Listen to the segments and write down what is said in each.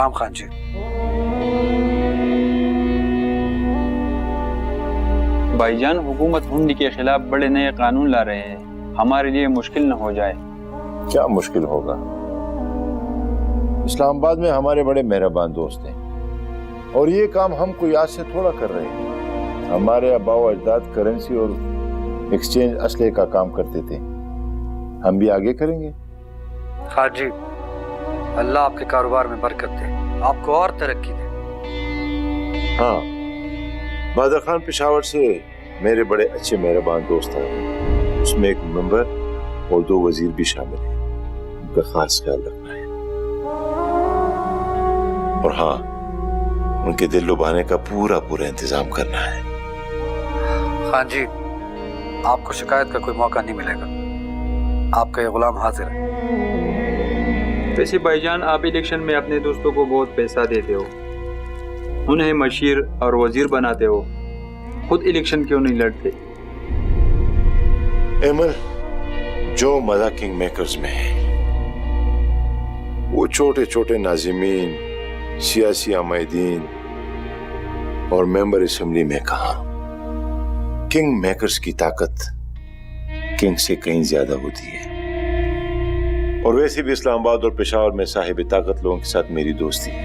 सलाम खान जी। भाईजान, हुकूमत हुंडी के खिलाफ बड़े नए कानून ला रहे हैं, हमारे लिए मुश्किल न हो जाए। क्या मुश्किल होगा? इस्लामाबाद में हमारे बड़े मेहरबान दोस्त हैं और ये काम हम कोई आज से थोड़ा कर रहे हैं। हमारे आबा व अजदाद करेंसी और एक्सचेंज असले का काम करते थे, हम भी आगे करेंगे। खान जी, अल्लाह आपके कारोबार में बरकत दे, आपको और तरक्की दे। हाँ, बादर खान पेशावर से मेरे बड़े अच्छे मेहरबान दोस्त हैं, उसमें एक मेंबर और 2 वजीर भी शामिल हैं, उनका खास ख्याल रखना है। और हाँ, उनके दिल लुभाने का पूरा इंतजाम करना है। खान जी, आपको शिकायत का कोई मौका नहीं मिलेगा, आपका ये गुलाम हाजिर है। वैसे भाईजान, आप इलेक्शन में अपने दोस्तों को बहुत पैसा देते हो, उन्हें मशीर और वजीर बनाते हो, खुद इलेक्शन क्यों नहीं लड़ते? एमल, जो मजा किंग मेकर्स में है, वो छोटे छोटे नाजिमीन, सियासी आमाइदीन और मेंबर असेंबली में कहा। किंग मेकर्स की ताकत किंग से कहीं ज्यादा होती है। और वैसे भी इस्लामाबाद और पेशावर में साहिब ताकत लोगों के साथ मेरी दोस्ती है,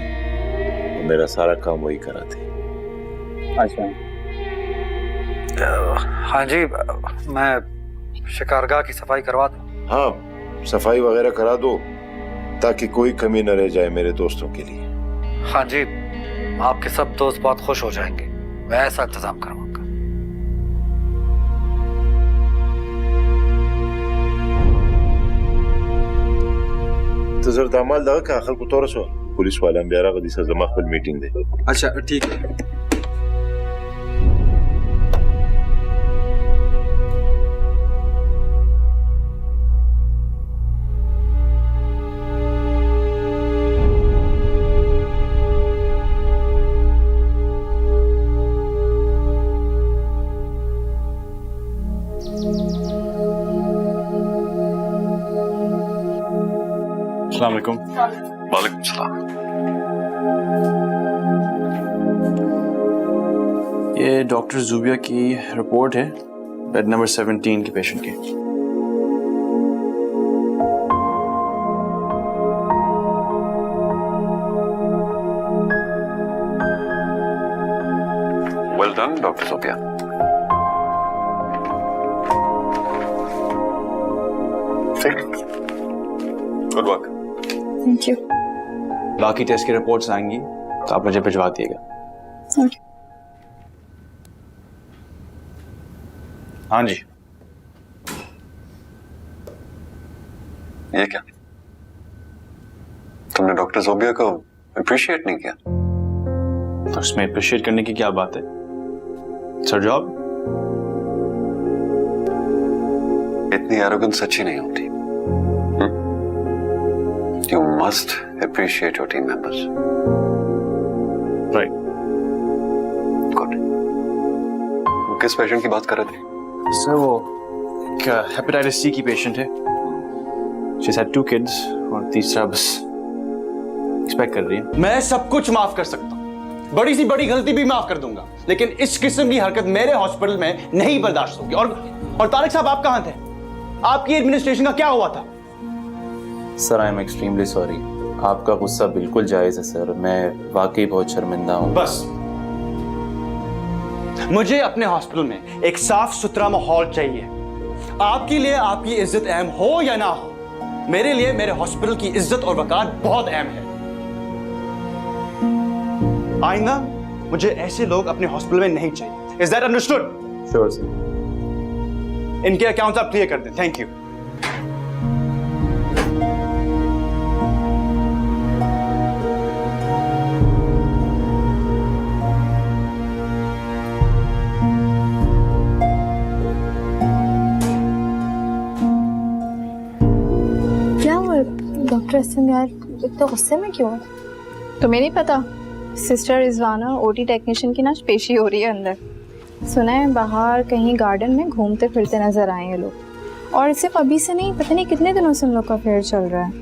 और मेरा सारा काम वही कराते। अच्छा, हाँ जी, मैं शिकारगाह की सफाई करवा दूं? हाँ, सफाई वगैरह करा दो ताकि कोई कमी न रह जाए मेरे दोस्तों के लिए। हाँ जी, आपके सब दोस्त बहुत खुश हो जाएंगे, मैं ऐसा इंतजाम करवाऊंगा। तो जरदामाल लगा कि आखिर को तौर से पुलिस वाला ब्यारा गदीसा जमा खपल मीटिंग दे। अच्छा ठीक है। अस्सलाम वालेकुम। वालेकुम सलाम। ये डॉक्टर जुबिया की रिपोर्ट है, बेड नंबर 17 के पेशेंट की। Well done doctor Zubia. Good work. Thank you. बाकी टेस्ट की रिपोर्ट्स आएंगी तो आप मुझे भिजवा दिएगा। ओके। हाँ जी। ये क्या, तुमने डॉक्टर जोबिया को अप्रिशिएट नहीं किया? तो उसमें अप्रिशिएट करने की क्या बात है? Sir job. इतनी एरोगेंस अच्छी नहीं होती। You must appreciate your team members. Right. Good. किस पेशेंट की बात कर रहे थे? सर वो क्या हेपेटाइटिस सी की पेशेंट है। She's had 2 kids और तीसरा बस एक्सपेक्ट कर रही है। मैं सब कुछ माफ कर सकता हूँ, बड़ी सी बड़ी गलती भी माफ कर दूंगा, लेकिन इस किस्म की हरकत मेरे हॉस्पिटल में नहीं बर्दाश्त होगी। और तारिक साहब, आप कहां थे? आपकी एडमिनिस्ट्रेशन का क्या हुआ था? Sir, I am extremely sorry. आपका गुस्सा बिल्कुल जायज है सर, मैं वाकई बहुत शर्मिंदा हूँ। बस मुझे अपने हॉस्पिटल में एक साफ सुथरा माहौल चाहिए। आपके लिए आपकी इज्जत अहम हो या ना हो, मेरे लिए मेरे हॉस्पिटल की इज्जत और वकार बहुत अहम है। आइंदा मुझे ऐसे लोग अपने हॉस्पिटल में नहीं चाहिए। Is that understood? Sure sir. इनके अकाउंट्स आप क्लियर कर दें। Thank you. डॉक्टर असम यार इतना गुस्से में क्यों? तुम्हें नहीं पता, सिस्टर रिजवाना ओटी टेक्नीशियन की ना पेशी हो रही है अंदर। सुना है बाहर कहीं गार्डन में घूमते फिरते नजर आए ये लोग, और सिर्फ अभी से नहीं, पता नहीं कितने दिनों से उन लोग का अफेयर चल रहा है।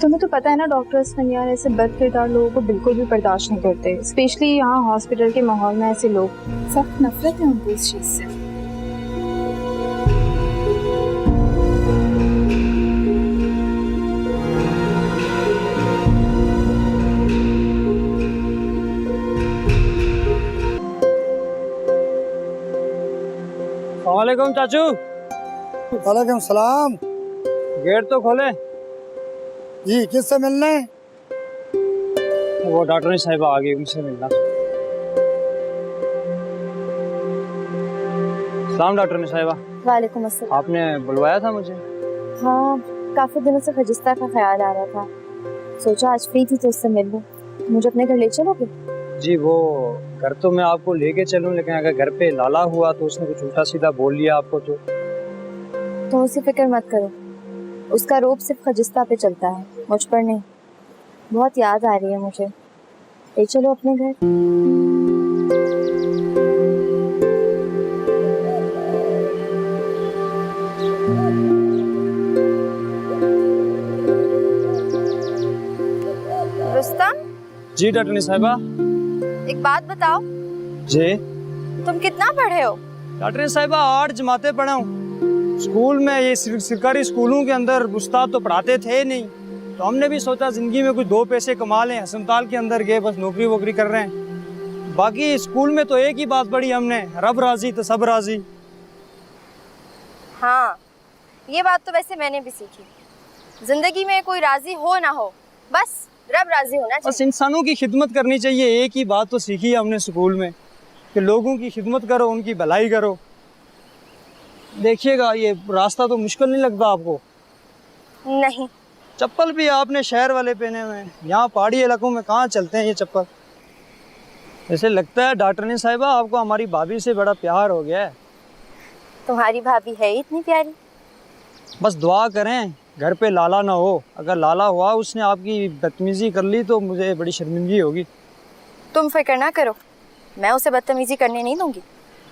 तुम्हें तो पता है ना, डॉक्टर्स यार ऐसे बद किरदार लोगों को बिल्कुल भी बर्दाश्त नहीं करते, स्पेशली यहाँ हॉस्पिटल के माहौल में ऐसे लोग, सख्त नफरत है उनको इस चीज से। वालेकुम चाचू। वालेकुम सलाम। गेट तो खोले। जी, किससे मिलना है? वो डॉक्टर साहिबा आ गई, उनसे मिलना। सलाम डॉक्टर साहिबा। वालेकुम अस्सलाम। आपने बुलवाया था मुझे? हाँ, काफी दिनों से खजिस्ता का ख्याल आ रहा था, सोचा आज फ्री थी तो उससे मिल लूं। मुझे अपने घर ले चलोगे? जी, वो घर तो मैं आपको लेके चलूं, लेकिन अगर घर पे लाला हुआ तो उसने कुछ उल्टा सीधा बोल लिया आपको तो उसकी फिक्र मत करो, उसका रोब सिर्फ खजिस्ता पे चलता है, मुझ पर नहीं। बहुत याद आ रही है मुझे, ले चलो अपने घर। रुस्तम। जी डॉक्टर साहिबा। एक बात बताओ। जी। तुम कितना पढ़े हो? डॉक्टर साहिबा 8 जमातें पढ़ा हूँ। स्कूल में, ये सरकारी स्कूलों के अंदर उस्ताद तो पढ़ाते थे नहीं, तो हमने भी सोचा जिंदगी में कुछ 2 पैसे कमा लें। अस्पताल के अंदर गए, बस नौकरी वोकरी कर रहे हैं। बाकी स्कूल में तो एक ही बात पढ़ी हमने, रब राजी तो सब राजी। हाँ, ये बात तो वैसे मैंने भी सीखी। जिंदगी में कोई राजी हो ना हो, बस रब राजी होना चाहिए। बस इंसानों की खिदमत करनी चाहिए, एक ही बात तो सीखी है हमने स्कूल में कि लोगों की खिदमत करो, उनकी भलाई करो। देखिएगा, ये रास्ता तो मुश्किल नहीं लगता आपको? नहीं। चप्पल भी आपने शहर वाले पहने हुए हैं, यहाँ पहाड़ी इलाकों में कहाँ चलते हैं ये चप्पल। ऐसे लगता है डॉक्टर साहिबा आपको हमारी भाभी से बड़ा प्यार हो गया है। तुम्हारी भाभी है इतनी प्यारी? बस दुआ करें घर पे लाला ना हो, अगर लाला हुआ उसने आपकी बदतमीजी कर ली तो मुझे बड़ी शर्मिंदगी होगी। तुम फिक्र ना करो, मैं उसे बदतमीजी करने नहीं दूंगी।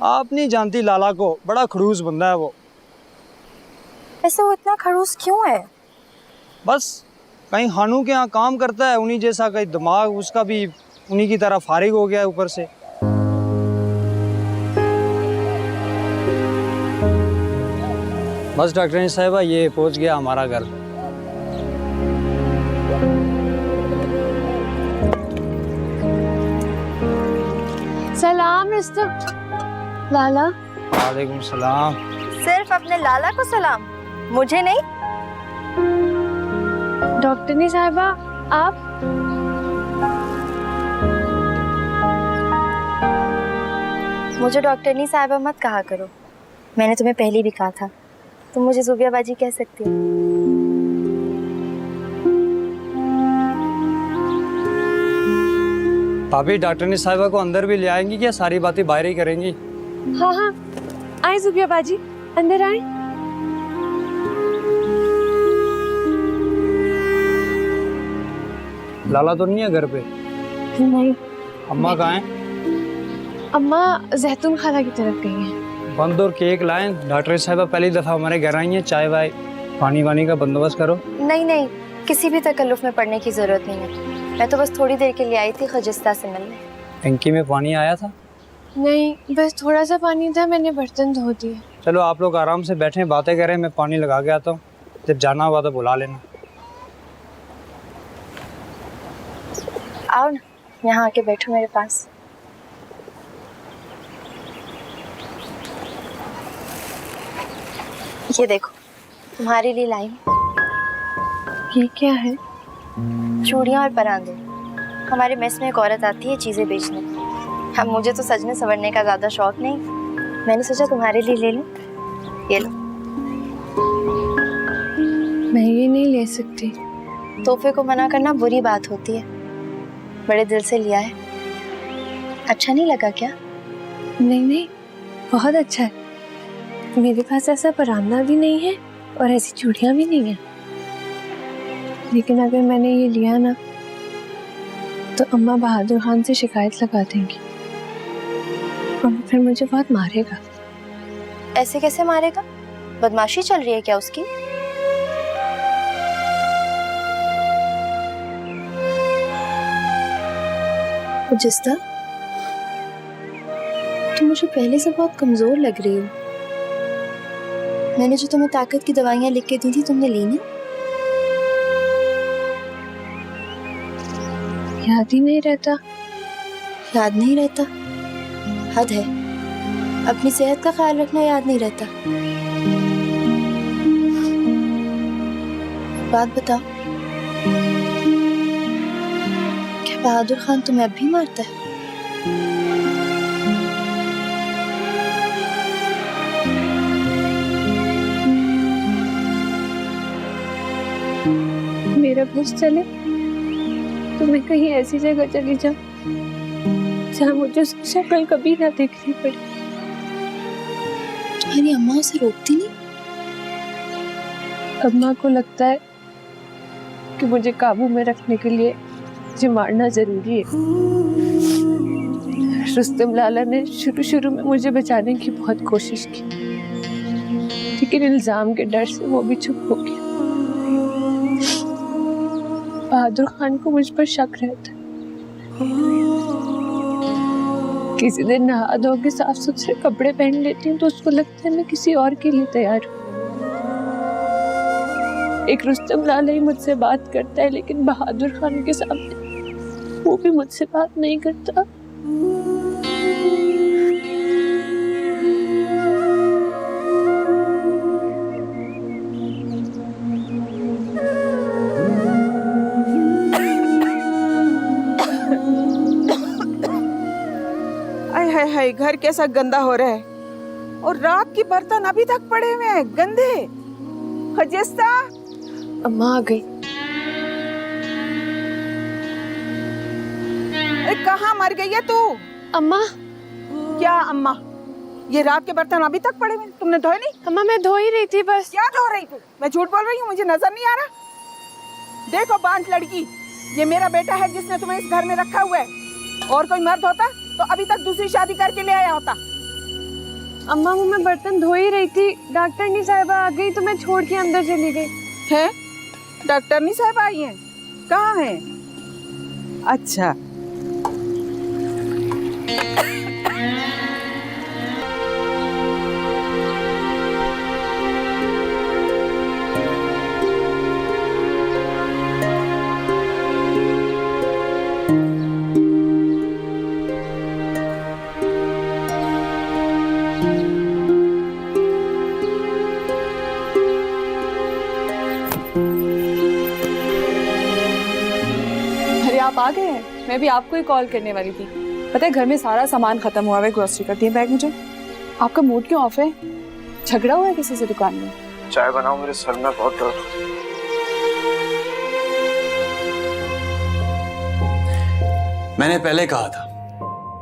आप नहीं जानती लाला को, बड़ा खड़ूस बंदा है वो। ऐसे वो इतना खड़ूस क्यों है? बस कहीं खानू के यहाँ काम करता है, उन्हीं जैसा, कहीं दिमाग उसका भी उन्हीं की तरह फारिग हो गया है ऊपर से। बस डॉक्टर साहिबा ये पहुंच गया हमारा घर। सलाम रुस्तम। लाला। वालेकुम सलाम। सिर्फ अपने लाला को सलाम, मुझे नहीं? डॉक्टर साहिबा आप? मुझे डॉक्टरनी साहिबा मत कहा करो, मैंने तुम्हें पहले भी कहा था, तुम मुझे ज़ुबिया बाजी कह सकती हो। भाभी डॉक्टर साहिबा को अंदर भी ले आएंगी क्या? सारी बातें बाहर ही करेंगी? हाँ हाँ, आए ज़ुबिया बाजी, अंदर आए। लाला तो नहीं है घर पे? नहीं। अम्मा कहाँ हैं? अम्मा जैतून खाला की तरफ गई हैं। बंद और केक लाएं। डॉक्टर साहिबा पहली दफ़ा हमारे घर आई हैं, चाय वाय पानी वानी का बंदोबस्त करो। नहीं नहीं, किसी भी तकल्लुफ़ में पड़ने की ज़रूरत नहीं है, मैं तो बस थोड़ी देर के लिए आई थी खजिस्ता से मिलने। टंकी में पानी आया था? नहीं, बस थोड़ा सा पानी था, मैंने बर्तन धो दिए। चलो आप लोग आराम से बैठें, बातें करें, मैं पानी लगा के आता हूँ, जब जाना हुआ तो बुला लेना। आओ ना, यहाँ आके बैठो मेरे पास। ये देखो, तुम्हारे लिए लाई हूँ। ये क्या है? चूड़ियाँ और परांदे। हमारे मेस में एक औरत आती है चीज़ें बेचने। अब मुझे तो सजने संवरने का ज़्यादा शौक नहीं, मैंने सोचा तुम्हारे लिए ले लूँ। ये लो। मैं ये नहीं ले सकती। तोहफे को मना करना बुरी बात होती है, बड़े दिल से लिया है। अच्छा नहीं लगा क्या? नहीं नहीं, बहुत अच्छा है। मेरे पास ऐसा परांदा भी नहीं है और ऐसी चूड़ियाँ भी नहीं है, लेकिन अगर मैंने ये लिया ना तो अम्मा बहादुर खान से शिकायत लगा देंगी और फिर मुझे बहुत मारेगा। ऐसे कैसे मारेगा? बदमाशी चल रही है क्या उसकी? जिस्ता, तुम मुझे पहले से बहुत कमजोर लग रही हो। मैंने जो तुम्हें ताकत की दवाइयां लिख के दी थी, तुमने ली नहीं? याद ही नहीं रहता। याद नहीं रहता? हद है। अपनी सेहत का ख्याल रखना याद नहीं रहता। बात बताओ, क्या बहादुर खान तुम्हें अब भी मारता है? मेरा बस चले तो मैं कहीं ऐसी जगह चली जाऊं जहाँ मुझे उसकी शक्ल कभी ना देखनी पड़े। तुम्हारी अम्मा उसे रोकती नहीं? अम्मा को लगता है कि मुझे काबू में रखने के लिए मुझे मारना जरूरी है। रुस्तम लाला ने शुरू में मुझे बचाने की बहुत कोशिश की, लेकिन इल्जाम के डर से वो भी चुप हो गया। बहादुर खान को मुझ पर शक रहता है। किसी दिन नहा धो के साफ सुथरे कपड़े पहन लेती हूँ तो उसको लगता है मैं किसी और के लिए तैयार हूँ। एक रुस्तम लाला ही मुझसे बात करता है, लेकिन बहादुर खान के सामने वो भी मुझसे बात नहीं करता। हाय हाय, घर कैसा गंदा हो रहा है, और रात की बर्तन अभी तक पड़े हुए हैं गंदे। हजेस्ता, अम्मा आ गई। अरे कहाँ मर गई है तू? अम्मा। क्या अम्मा? ये रात के बर्तन अभी तक पड़े हुए, तुमने धोए नहीं? अम्मा मैं धो ही रही थी बस। क्या धो रही तू? मैं झूठ बोल रही हूँ? मुझे नजर नहीं आ रहा? देखो बांझ लड़की, ये मेरा बेटा है जिसने तुम्हें इस घर में रखा हुआ है। और कोई मर्द होता तो अभी तक दूसरी शादी करके ले आया होता। अम्मा वो मैं बर्तन धो ही रही थी, डॉक्टरनी साहिबा आ गई तो मैं छोड़ के अंदर चली गई। है? डॉक्टरनी साहिबा आई हैं? कहाँ है? अच्छा, आप आ गए हैं? मैं भी आपको ही कॉल करने वाली थी। पता है घर में सारा सामान खत्म हुआ है, ग्रोसरी का। दिए बैग मुझे। आपका मूड क्यों ऑफ है? झगड़ा हुआ है किसी से दुकान में? चाय बनाओ, मेरे सर में बहुत दर्द। मैंने पहले कहा था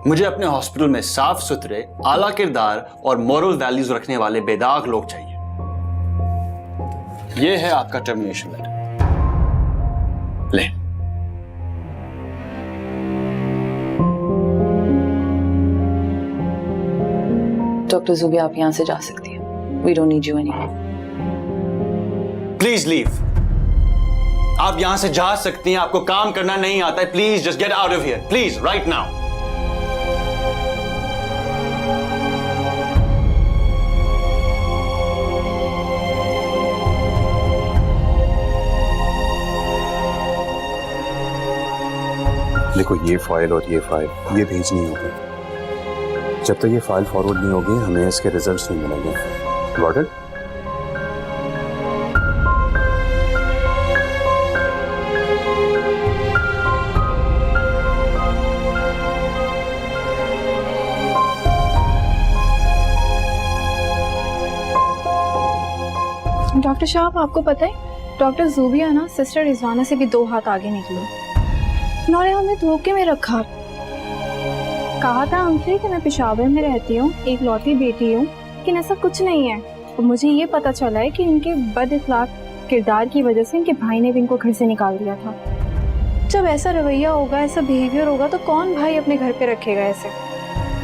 मुझे अपने हॉस्पिटल में साफ सुथरे, आला किरदार और मॉरल वैल्यूज रखने वाले बेदाग लोग चाहिए। यह है आपका टर्मिनेशन लेटर। ले। डॉक्टर जुबी, आप यहाँ से जा सकती हैं। We don't need you anymore. Please leave. आप यहां से जा सकती हैं, आपको काम करना नहीं आता है। Please just get out of here, please, right now. देखो, ये फाइल और ये फाइल ये भेजनी होगी। जब तक ये फाइल फॉरवर्ड नहीं होगी हमें इसके रिजल्ट्स नहीं मिलेंगे। Got it? डॉक्टर साहब, आपको पता है डॉक्टर जूबिया ना सिस्टर रिजवाना से भी 2 हाथ आगे निकली। उन्होंने हमें धोखे में रखा। कहा था हमसे कि मैं पेशावर में रहती हूँ, एक लौती बेटी हूँ, लेकिन ऐसा कुछ नहीं है। और मुझे ये पता चला है कि इनके बद अखलाक किरदार की वजह से इनके भाई ने भी इनको घर से निकाल दिया था। जब ऐसा रवैया होगा, ऐसा बिहेवियर होगा, तो कौन भाई अपने घर पे रखेगा ऐसे?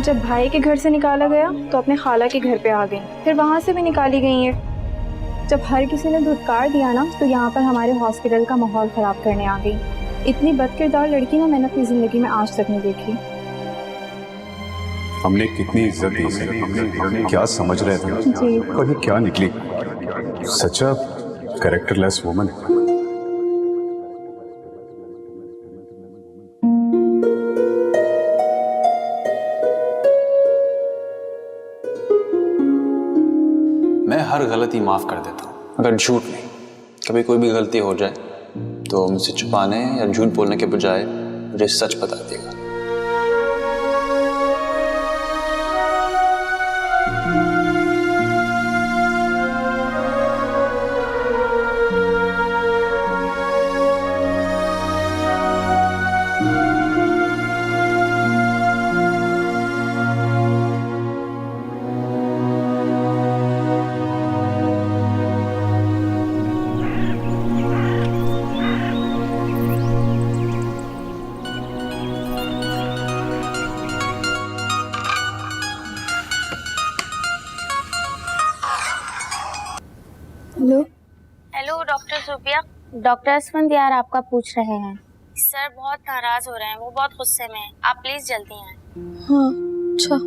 जब भाई के घर से निकाला गया तो अपने खाला के घर पे आ गई, फिर वहाँ से भी निकाली गई है। जब हर किसी ने धुतकार दिया ना, तो यहाँ पर हमारे हॉस्पिटल का माहौल ख़राब करने आ गई। इतनी बदकिरदार लड़की ना मैंने अपनी जिंदगी में आज तक नहीं देखी। हमने कितनी इज्जत दी इसे, हमने क्या समझ रहे थे जी। और ये क्या निकली, सच अ कैरेक्टरलेस वुमन। मैं हर गलती माफ कर देता हूँ, अगर झूठ नहीं। कभी कोई भी गलती हो जाए तो मुझसे छुपाने या झूठ बोलने के बजाय मुझे सच बता देगा। Hello. Hello doctor Sufiya. Doctor Asfandyar आपका पूछ रहे हैं। सर बहुत नाराज हो रहे हैं, वो बहुत गुस्से में हैं। आप प्लीज जल्दी आएं। हाँ अच्छा।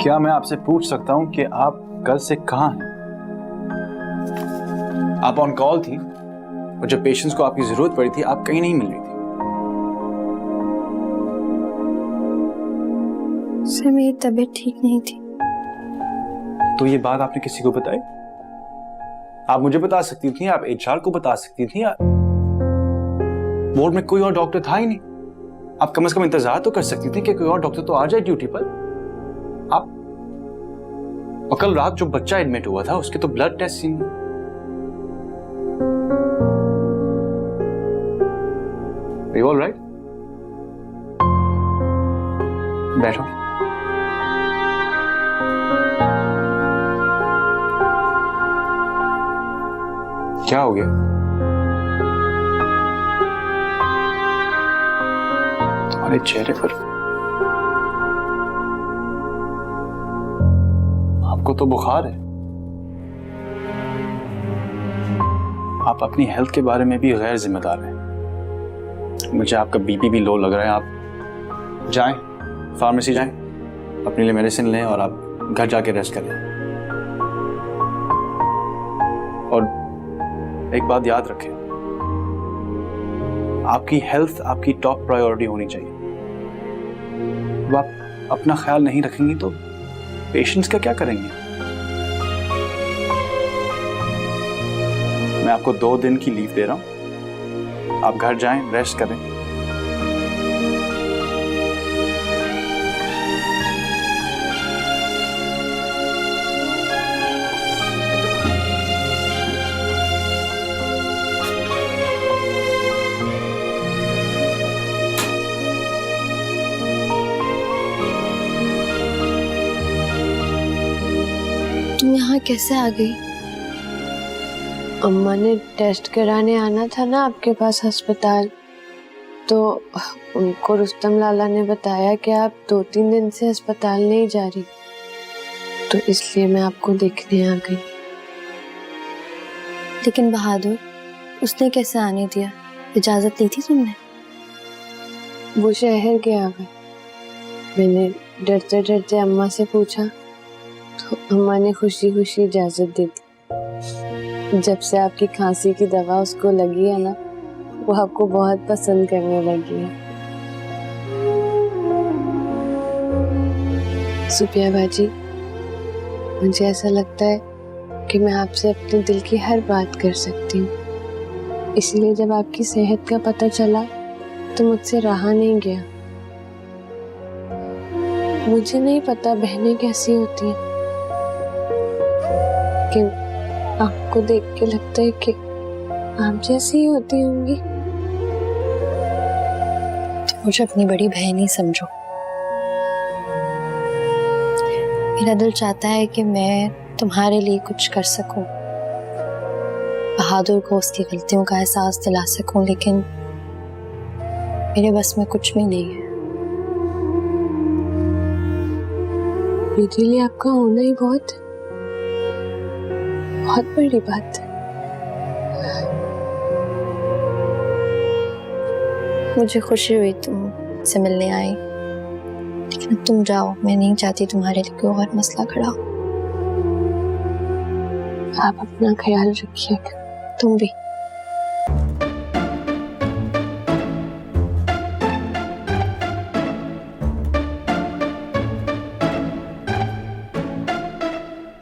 क्या मैं आपसे पूछ सकता हूं कि आप कल से कहां हैं? आप ऑन कॉल थी और जब पेशेंट्स को आपकी जरूरत पड़ी थी आप कहीं नहीं मिल रही थी। सर मेरी तबीयत ठीक नहीं थी। तो ये बात आपने किसी को बताई? आप मुझे बता सकती थी, आप एचआर को बता सकती थी। वार्ड में कोई और डॉक्टर था ही नहीं। आप कम से कम इंतजार तो कर सकती थी कि कोई और डॉक्टर तो आ जाए ड्यूटी पर। आप और कल रात जो बच्चा एडमिट हुआ था उसके तो ब्लड टेस्ट ही नहीं। Are you all right? बैठो। क्या हो गया? तुम्हारे चेहरे पर आपको तो बुखार है। आप अपनी हेल्थ के बारे में भी गैर जिम्मेदार हैं। मुझे आपका बीपी भी लो लग रहा है। आप जाएं, फार्मेसी जाएं, अपने लिए मेडिसिन लें और आप घर जाके रेस्ट करें। और एक बात याद रखें, आपकी हेल्थ आपकी टॉप प्रायोरिटी होनी चाहिए। अब आप अपना ख्याल नहीं रखेंगी तो पेशेंट्स का क्या करेंगे? मैं आपको 2 दिन की लीव दे रहा हूं। आप घर जाएं, रेस्ट करें। कैसे आ गई? अम्मा ने टेस्ट कराने आना था ना आपके पास अस्पताल, तो उनको रुस्तम लाला ने बताया कि आप 2-3 दिन से अस्पताल नहीं जा रही, तो इसलिए मैं आपको देखने आ गई। लेकिन बहादुर, उसने कैसे आने दिया? इजाजत ली थी तुमने? वो शहर गया हुआ। मैंने डरते डरते अम्मा से पूछा तो अम्मा ने खुशी खुशी इजाजत दे दी। जब से आपकी खांसी की दवा उसको लगी है ना, वो आपको बहुत पसंद करने लगी है। सुपिया बाजी, मुझे ऐसा लगता है कि मैं आपसे अपने दिल की हर बात कर सकती हूँ, इसलिए जब आपकी सेहत का पता चला तो मुझसे रहा नहीं गया। मुझे नहीं पता बहनें कैसी होती हैं, लेकिन आपको देख के लगता है कि आप जैसी ही होती होंगी। तो मुझे अपनी बड़ी बहन ही समझो। मेरा दिल चाहता है कि मैं तुम्हारे लिए कुछ कर सकूं, बहादुर को उसकी गलतियों का एहसास दिला सकूं, लेकिन मेरे बस में कुछ भी नहीं है। मेरे लिए आपका होना ही बहुत बड़ी बात है। मुझे खुशी हुई तुमसे मिलने आई, लेकिन अब तुम जाओ। मैं नहीं चाहती तुम्हारे लिए कोई और मसला खड़ा हो। आप अपना ख्याल रखिएगा। तुम भी।